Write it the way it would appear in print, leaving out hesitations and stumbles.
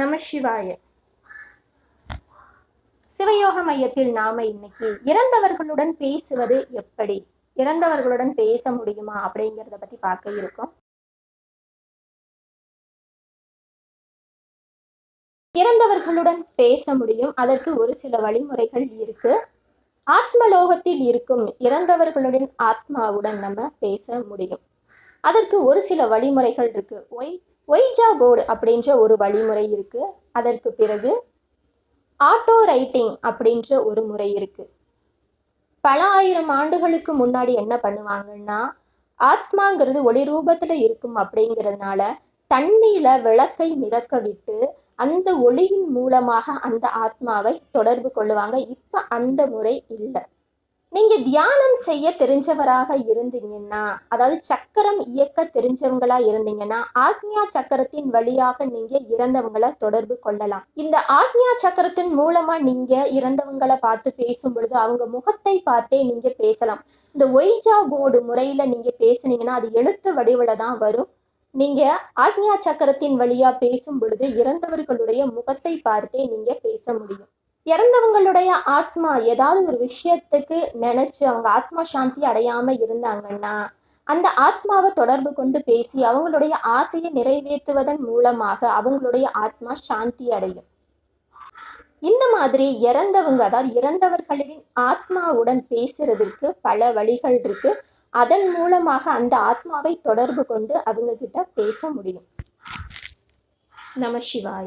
நம சிவாய. சிவயோக மையத்தில் நாம இன்னைக்கு இறந்தவர்களுடன் பேசுவது எப்படி, இறந்தவர்களுடன் பேச முடியுமா அப்படிங்கிறத பத்தி பார்க்க இருக்கோம். இறந்தவர்களுடன் பேச முடியும். அதற்கு ஒரு சில வழிமுறைகள் இருக்கு. ஆத்மலோகத்தில் இருக்கும் இறந்தவர்களுடன் ஆத்மாவுடன் நம்ம பேச முடியும். அதற்கு ஒரு சில வழிமுறைகள் இருக்கு. ஒய்ஜா போர்டு அப்படின்ற ஒரு வழிமுறை இருக்கு. அதற்கு பிறகு ஆட்டோ ரைட்டிங் அப்படின்ற ஒரு முறை இருக்கு. பல ஆயிரம் ஆண்டுகளுக்கு முன்னாடி என்ன பண்ணுவாங்கன்னா, ஆத்மாங்கிறது ஒளி ரூபத்துல இருக்கும் அப்படிங்கிறதுனால தண்ணியில விளக்கை மிதக்க விட்டு அந்த ஒளியின் மூலமாக அந்த ஆத்மாவை தொடர்பு கொள்ளுவாங்க. இப்ப அந்த முறை இல்லை. நீங்க தியானம் செய்ய தெரிஞ்சவராக இருந்தீங்கன்னா, அதாவது சக்கரம் இயக்க தெரிஞ்சவங்களா இருந்தீங்கன்னா, ஆக்ஞா சக்கரத்தின் வழியாக நீங்க இறந்தவங்களை தொடர்பு கொள்ளலாம். இந்த ஆக்ஞா சக்கரத்தின் மூலமா நீங்க இறந்தவங்களை பார்த்து பேசும் பொழுது அவங்க முகத்தை பார்த்தே நீங்க பேசலாம். இந்த ஒய்ஜா போர்டு முறையில நீங்க பேசுனீங்கன்னா அது எழுத்து வடிவில தான் வரும். நீங்க ஆக்ஞா சக்கரத்தின் வழியா பேசும் பொழுது இறந்தவர்களுடைய முகத்தை பார்த்தே நீங்க பேச முடியும். இறந்தவங்களுடைய ஆத்மா ஏதாவது ஒரு விஷயத்துக்கு நினைச்சு அவங்க ஆத்மா சாந்தி அடையாம இருந்தாங்கன்னா அந்த ஆத்மாவை தொடர்பு கொண்டு பேசி அவங்களுடைய ஆசையை நிறைவேற்றுவதன் மூலமாக அவங்களுடைய ஆத்மா சாந்தி அடையும். இந்த மாதிரி இறந்தவங்க, அதாவது இறந்தவர்களின் ஆத்மாவுடன் பேசுறதுக்கு பல வழிகள் இருக்கு. அதன் மூலமாக அந்த ஆத்மாவை தொடர்பு கொண்டு அவங்க கிட்ட பேச முடியும். நம சிவாய.